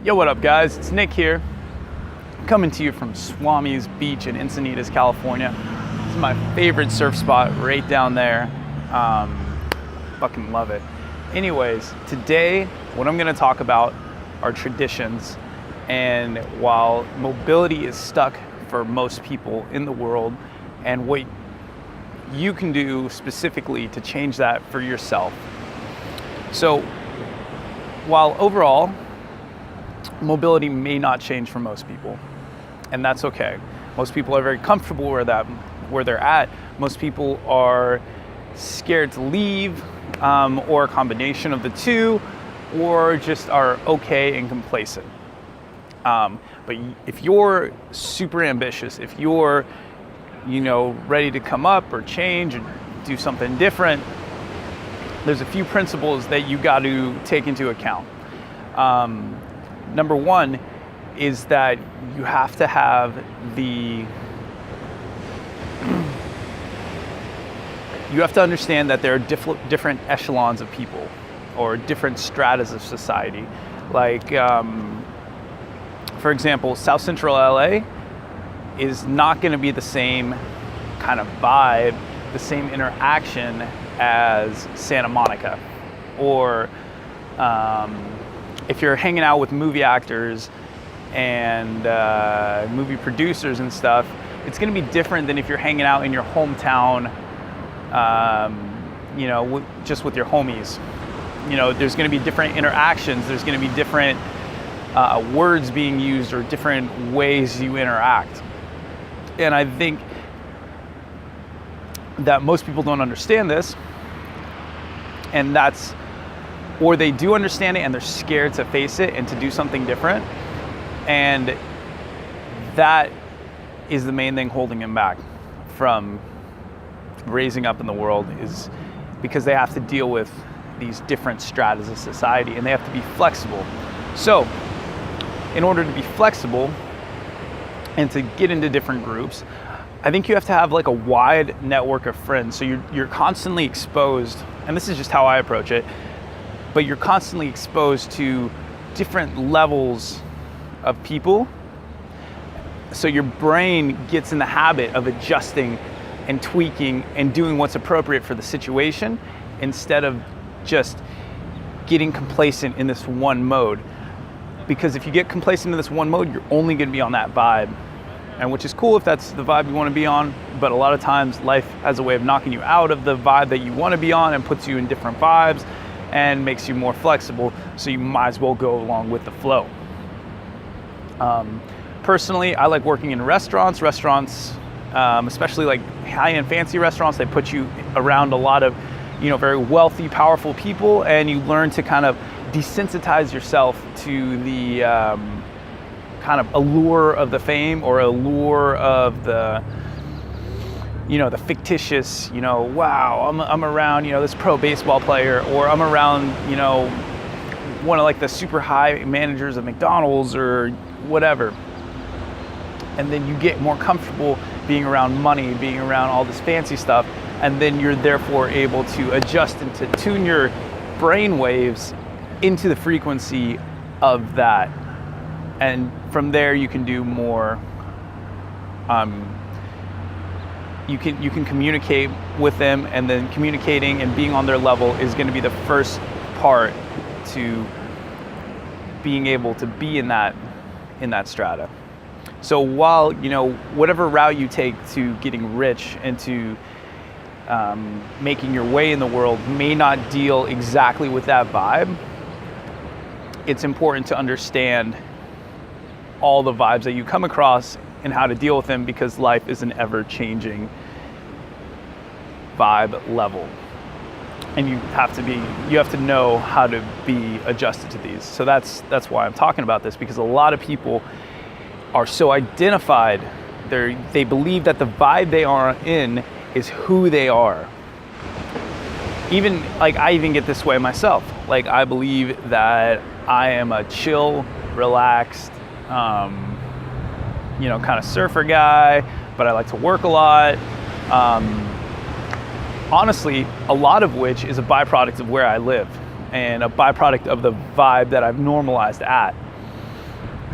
Yo, what up guys? It's Nick here, coming to you from Swami's Beach in Encinitas, California. This is my favorite surf spot right down there. Fucking love it. Anyways, today what I'm gonna talk about are traditions, and while mobility is stuck for most people in the world, and what you can do specifically to change that for yourself. So, while overall, mobility may not change for most people, and that's okay. Most people are very comfortable where they're at. Most people are scared to leave, or a combination of the two, or just are okay and complacent. But if you're super ambitious, if you're, ready to come up or change or do something different, there's a few principles that you got to take into account. Number one is that you have to have you have to understand that there are different echelons of people or different stratas of society. Like, for example, South Central LA is not going to be the same kind of vibe, the same interaction as Santa Monica. Or if you're hanging out with movie actors and movie producers and stuff, it's going to be different than if you're hanging out in your hometown, just with your homies. There's going to be different interactions. There's going to be different words being used or different ways you interact. And I think that most people don't understand this, and or they do understand it and they're scared to face it and to do something different. And that is the main thing holding them back from raising up in the world, is because they have to deal with these different stratas of society and they have to be flexible. So in order to be flexible and to get into different groups, I think you have to have like a wide network of friends. So you're constantly exposed, and this is just how I approach it, but you're constantly exposed to different levels of people. So your brain gets in the habit of adjusting and tweaking and doing what's appropriate for the situation, instead of just getting complacent in this one mode. Because if you get complacent in this one mode, you're only going to be on that vibe. And which is cool if that's the vibe you want to be on, but a lot of times life has a way of knocking you out of the vibe that you want to be on and puts you in different vibes and makes you more flexible, so you might as well go along with the flow. Personally, I like working in restaurants, especially like high-end fancy restaurants. They put you around a lot of, very wealthy, powerful people, and you learn to kind of desensitize yourself to the kind of allure of the fame, or allure of the, the fictitious, wow, I'm around, this pro baseball player, or I'm around, one of like the super high managers of McDonald's or whatever. And then you get more comfortable being around money, being around all this fancy stuff, and then you're therefore able to adjust and to tune your brain waves into the frequency of that. And from there you can do more, you can communicate with them, and then communicating and being on their level is going to be the first part to being able to be in that strata. So while, whatever route you take to getting rich and to making your way in the world may not deal exactly with that vibe, it's important to understand all the vibes that you come across and how to deal with them, because life is an ever-changing vibe level. And you have to know how to be adjusted to these. So that's why I'm talking about this, because a lot of people are so identified. They believe that the vibe they are in is who they are. Even like, I even get this way myself. Like, I believe that I am a chill, relaxed, kind of surfer guy, but I like to work a lot. Honestly, a lot of which is a byproduct of where I live and a byproduct of the vibe that I've normalized at.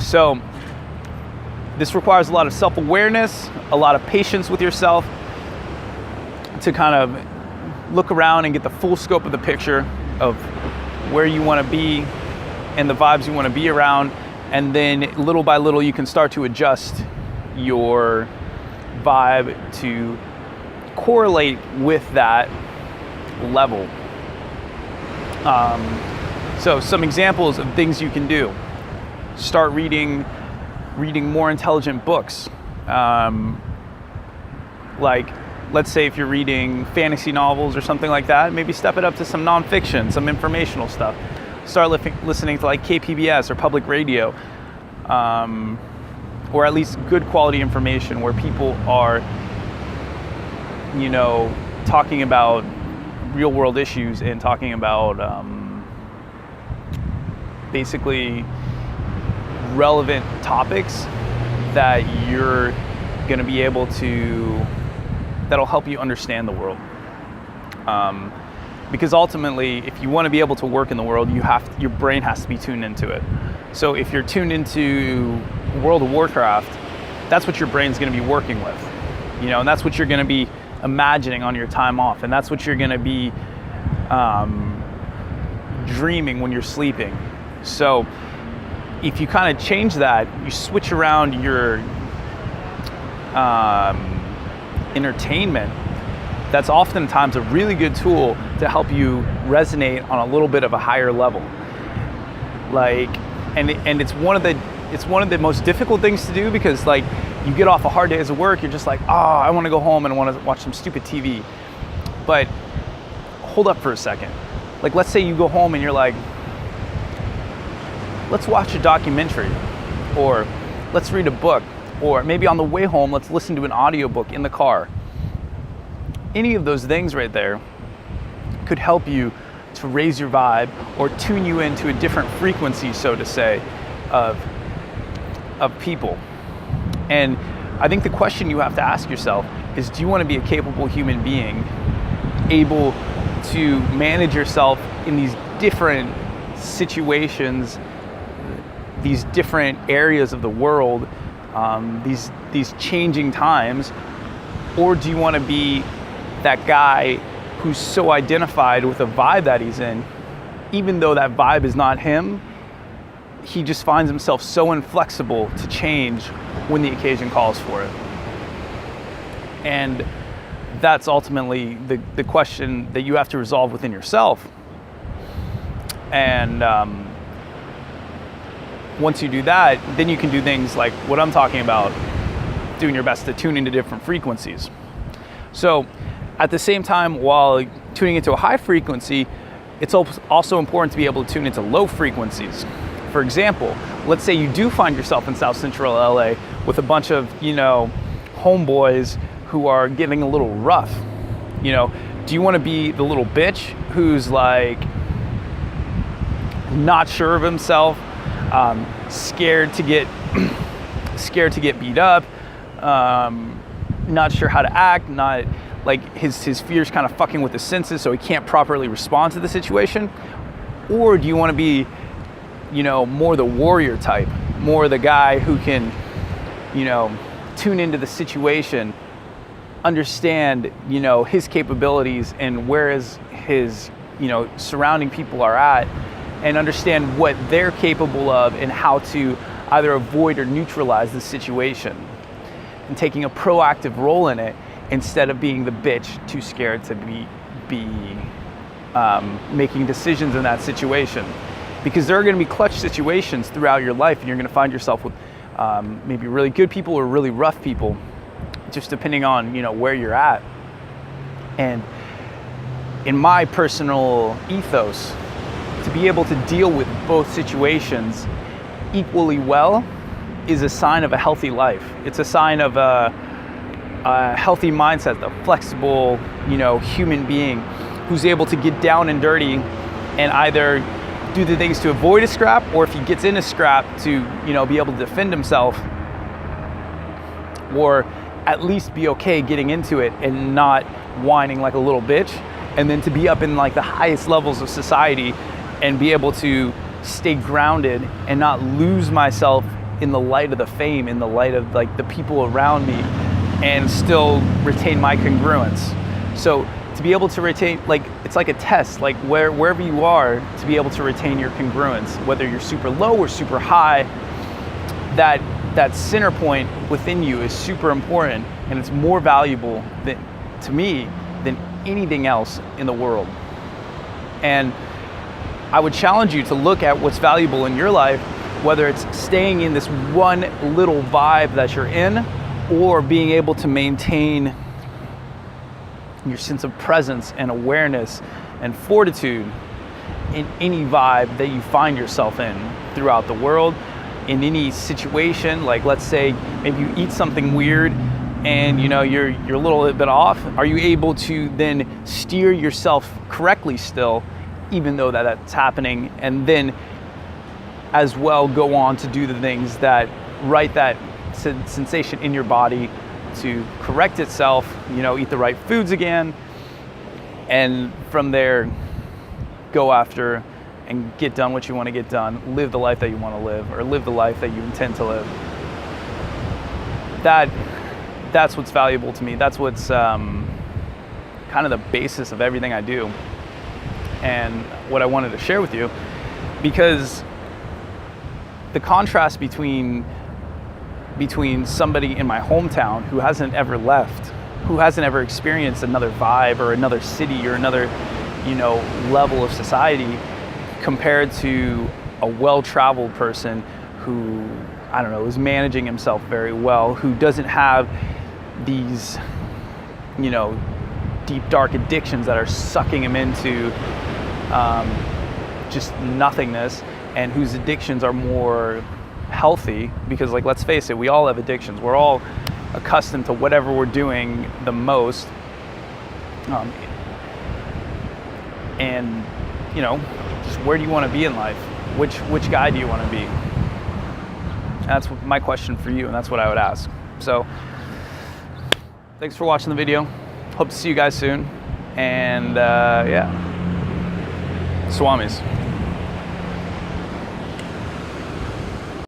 So this requires a lot of self-awareness, a lot of patience with yourself to kind of look around and get the full scope of the picture of where you want to be and the vibes you want to be around. And then little by little, you can start to adjust your vibe to correlate with that level. So some examples of things you can do. Start reading more intelligent books. Like, let's say if you're reading fantasy novels or something like that, maybe step it up to some nonfiction, some informational stuff. Start listening to like KPBS or public radio, or at least good quality information where people are, talking about real world issues and talking about basically relevant topics that you're going to be able to, that'll help you understand the world. Because ultimately, if you want to be able to work in the world, your brain has to be tuned into it. So if you're tuned into World of Warcraft, that's what your brain's going to be working with, and that's what you're going to be imagining on your time off, and that's what you're going to be dreaming when you're sleeping. So if you kind of change that, you switch around your entertainment, that's oftentimes a really good tool to help you resonate on a little bit of a higher level. And it's one of the most difficult things to do, because like you get off a hard days of work, you're just like, I want to go home and I want to watch some stupid TV. But hold up for a second. Like, let's say you go home and you're like, let's watch a documentary, or let's read a book, or maybe on the way home, let's listen to an audiobook in the car. Any of those things right there could help you to raise your vibe or tune you into a different frequency, so to say, of people. And I think the question you have to ask yourself is, do you want to be a capable human being, able to manage yourself in these different situations, these different areas of the world, these changing times? Or do you want to be that guy who's so identified with the vibe that he's in, even though that vibe is not him, he just finds himself so inflexible to change when the occasion calls for it? And that's ultimately the question that you have to resolve within yourself. And once you do that, then you can do things like what I'm talking about, doing your best to tune into different frequencies. So at the same time, while tuning into a high frequency, it's also important to be able to tune into low frequencies. For example, let's say you do find yourself in South Central LA with a bunch of, homeboys who are getting a little rough. Do you want to be the little bitch who's like not sure of himself, scared to get beat up, not sure how to act, not like his fears kind of fucking with his senses, so he can't properly respond to the situation? Or do you want to be, more the warrior type, more the guy who can, tune into the situation, understand, his capabilities and where his surrounding people are at, and understand what they're capable of and how to either avoid or neutralize the situation, and taking a proactive role in it instead of being the bitch too scared to be making decisions in that situation? Because there are going to be clutch situations throughout your life, and you're going to find yourself with maybe really good people or really rough people, just depending on where you're at. And in my personal ethos, to be able to deal with both situations equally well is a sign of a healthy life. It's a sign of a healthy mindset, a flexible, human being who's able to get down and dirty and either do the things to avoid a scrap, or if he gets in a scrap, to be able to defend himself, or at least be okay getting into it and not whining like a little bitch, and then to be up in like the highest levels of society and be able to stay grounded and not lose myself in the light of the fame, in the light of like the people around me, and still retain my congruence. So to be able to retain, like, it's like a test, like wherever you are, to be able to retain your congruence, whether you're super low or super high, that center point within you is super important, and it's more valuable to me than anything else in the world. And I would challenge you to look at what's valuable in your life, whether it's staying in this one little vibe that you're in, or being able to maintain your sense of presence and awareness and fortitude in any vibe that you find yourself in throughout the world, in any situation. Like, let's say maybe you eat something weird and you're a little bit off. Are you able to then steer yourself correctly still, even though that's happening, and then as well go on to do the things that right that sensation in your body to correct itself, eat the right foods again, and from there go after and get done what you want to get done, live the life that you want to live, or live the life that you intend to live. That's what's valuable to me. That's what's kind of the basis of everything I do, and what I wanted to share with you, because the contrast between somebody in my hometown who hasn't ever left, who hasn't ever experienced another vibe or another city or another, level of society, compared to a well-traveled person who, I don't know, is managing himself very well, who doesn't have these, deep, dark addictions that are sucking him into just nothingness, and whose addictions are more healthy, because, like, let's face it, we all have addictions. We're all accustomed to whatever we're doing the most, and just where do you want to be in life? Which guy do you want to be? That's my question for you, and that's what I would ask. So thanks for watching the video. Hope to see you guys soon, and yeah, Swamis.